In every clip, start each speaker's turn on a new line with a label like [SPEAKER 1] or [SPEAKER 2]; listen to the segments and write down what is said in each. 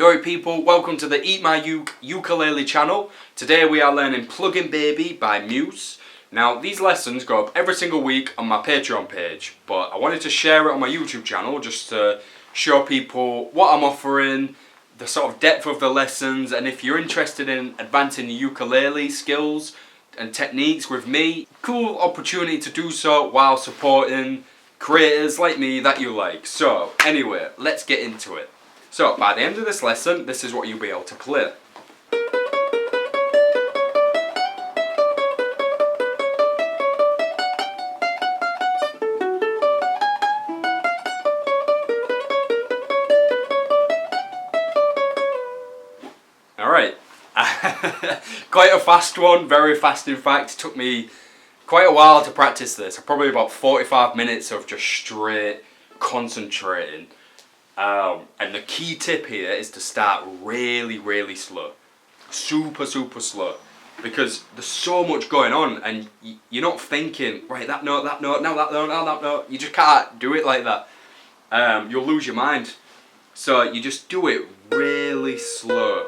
[SPEAKER 1] Yo people, welcome to the EatMyUke ukulele channel. Today we are learning Plugin Baby by Muse. Now these lessons go up every single week on my Patreon page, but I wanted to share it on my YouTube channel just to show people what I'm offering, the sort of depth of the lessons, and if you're interested in advancing your ukulele skills and techniques with me, cool opportunity to do so while supporting creators like me that you like. So anyway, let's get into it. So, by the end of this lesson, this is what you'll be able to play. Alright, quite a fast one, very fast in fact. It took me quite a while to practice this, probably about 45 minutes of just straight concentrating. And the key tip here is to start really slow, super slow, because there's so much going on and you're not thinking, right, that note, now that note, now that note. You just can't do it like that. You'll lose your mind. So you just do it really slow.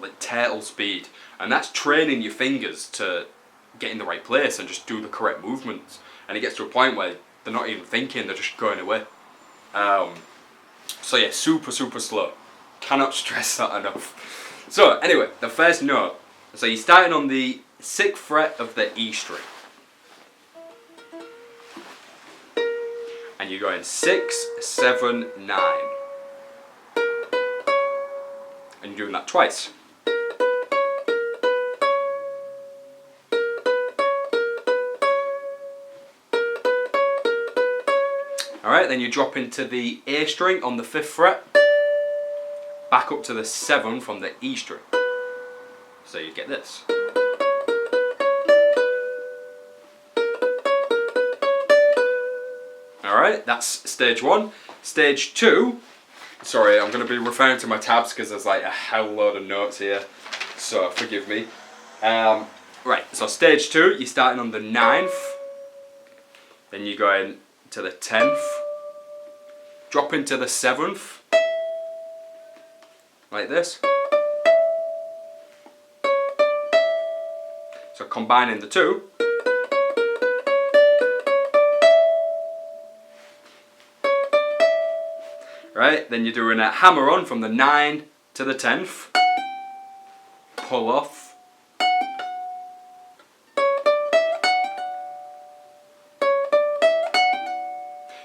[SPEAKER 1] Like turtle speed, and that's training your fingers to get in the right place and just do the correct movements, and it gets to a point where they're not even thinking, they're just going away. So yeah, super slow. Cannot stress that enough. So anyway, the first note, so you're starting on the 6th fret of the E string, and you're going 6, 7, 9, and you're doing that twice. Alright, then you drop into the A string on the 5th fret, back up to the 7th on the E string. So you get this. Alright, that's stage 1. Stage 2, sorry, I'm going to be referring to my tabs because there's like a hell load of notes here, so forgive me. Right, so stage 2, you're starting on the 9th, then you're going to the 10th, drop into the 7th, like this. So combining the two. Right, then you're doing a hammer on from the 9 to the 10th, pull off,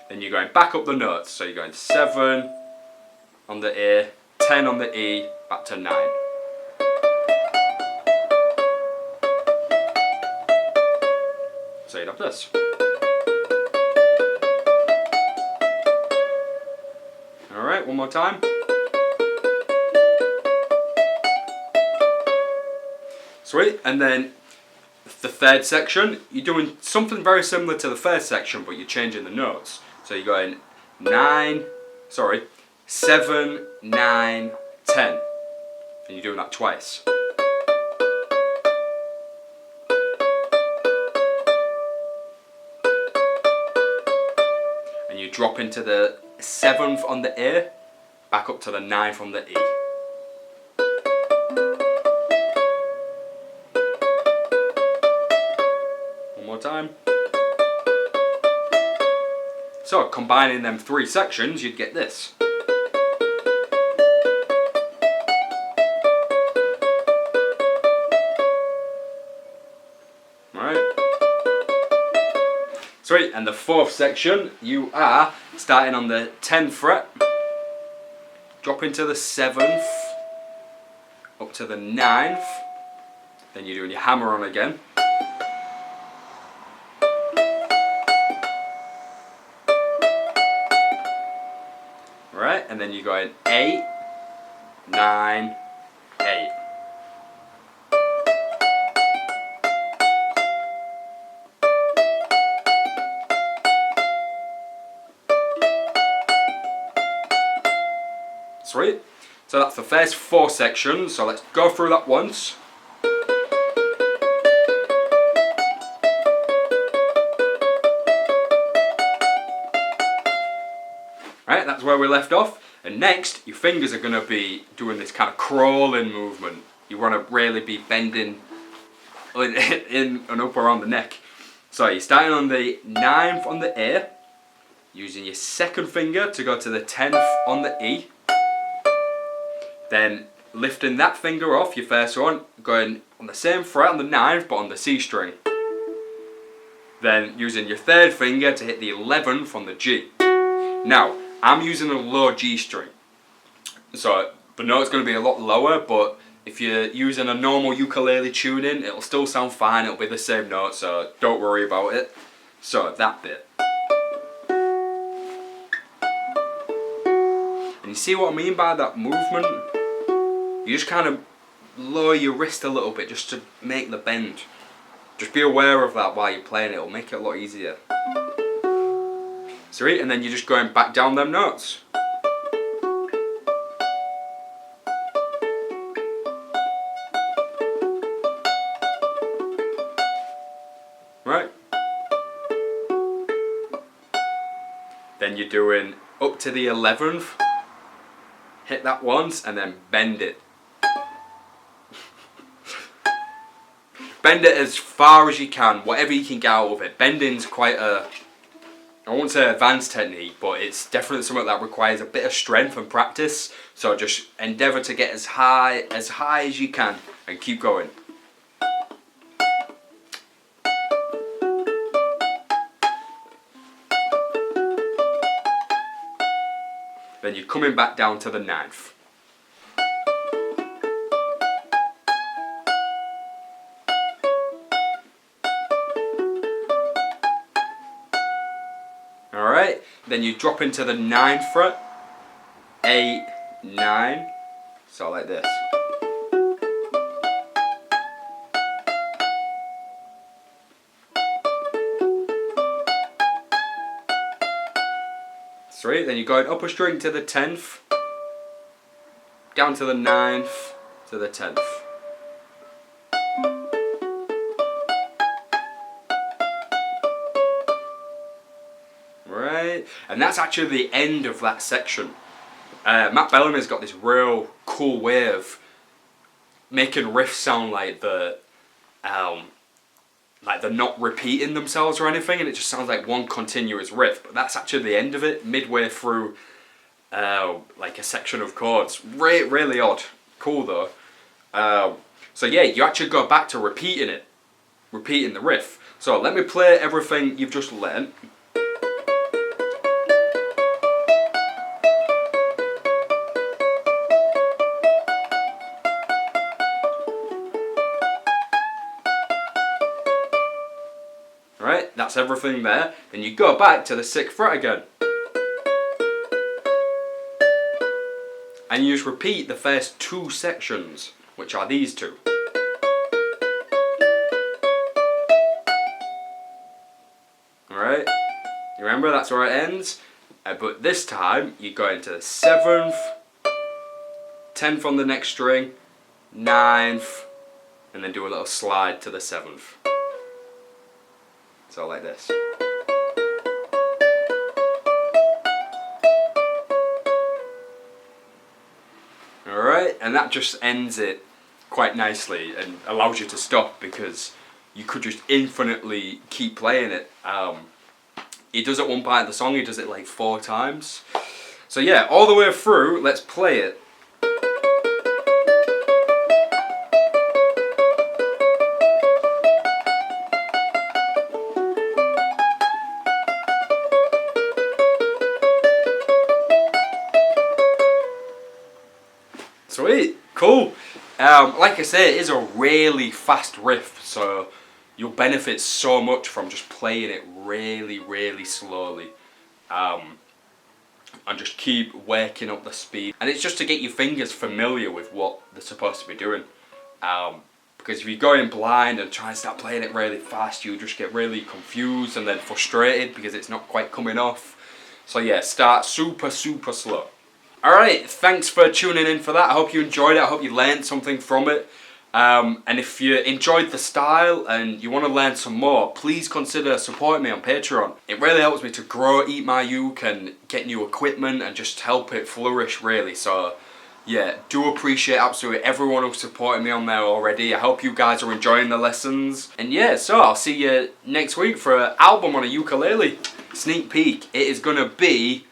[SPEAKER 1] then you're going back up the notes, so you're going 7 on the A, 10 on the E, back to 9. So you'd have this. Alright, one more time. Sweet, and then the third section, you're doing something very similar to the first section, but you're changing the notes. So you're going 7, 9, 10. And you're doing that twice. And you drop into the 7th on the A, back up to the 9th on the E. One more time. So combining them 3 sections, you'd get this. Alright. Sweet, and the 4th section, you are starting on the 10th fret, drop into the 7th, up to the 9th, then you're doing your hammer on again. Alright, and then you're going 8, 9, 8. Sweet. So that's the first 4 sections, so let's go through that once. Right, that's where we left off. And next, your fingers are going to be doing this kind of crawling movement. You want to really be bending in and up around the neck. So you're starting on the 9th on the A, using your second finger to go to the 10th on the E. Then lifting that finger off, your first one, going on the same fret on the 9th but on the C string. Then using your third finger to hit the 11th on the G. Now, I'm using a low G string, so the note's going to be a lot lower, but if you're using a normal ukulele tuning, it'll still sound fine, it'll be the same note, so don't worry about it. So, that bit. And you see what I mean by that movement? You just kind of lower your wrist a little bit just to make the bend. Just be aware of that while you're playing, it'll make it a lot easier. Sweet, and then you're just going back down them notes. Right. Then you're doing up to the 11th. Hit that once and then bend it. Bend it as far as you can, whatever you can get out of it. Bending's quite a, I won't say advanced technique, but it's definitely something that requires a bit of strength and practice. So just endeavour to get as high as you can and keep going. Then you're coming back down to the 9th. Alright, then you drop into the 9th fret, 8, 9, so like this. Sweet, then you're going up a string to the 10th, down to the 9th, to the 10th. Right, and that's actually the end of that section. Matt Bellamy's got this real cool way of making riffs sound like they're not repeating themselves or anything, and it just sounds like one continuous riff. But that's actually the end of it, midway through like a section of chords. Really odd. Cool though. So yeah, you actually go back to repeating the riff. So let me play everything you've just learned. Right, that's everything there. Then you go back to the 6th fret again. And you just repeat the first 2 sections, which are these 2. Alright, you remember that's where it ends? But this time, you go into the 7th, 10th on the next string, 9th, and then do a little slide to the 7th. So like this. Alright, and that just ends it quite nicely and allows you to stop because you could just infinitely keep playing it. He does it one part of the song, he does it like 4 times. So yeah, all the way through, let's play it. Sweet, cool. Like I say, it is a really fast riff, so you'll benefit so much from just playing it really slowly. And just keep working up the speed. And it's just to get your fingers familiar with what they're supposed to be doing. Because if you go in blind and try and start playing it really fast, you just get really confused and then frustrated because it's not quite coming off. So yeah, start super slow. Alright, thanks for tuning in for that. I hope you enjoyed it. I hope you learned something from it. And if you enjoyed the style and you want to learn some more, please consider supporting me on Patreon. It really helps me to grow EatMyUke and get new equipment and just help it flourish really. So yeah, do appreciate absolutely everyone who's supporting me on there already. I hope you guys are enjoying the lessons. And yeah, so I'll see you next week for an album on a ukulele. Sneak peek, it is gonna be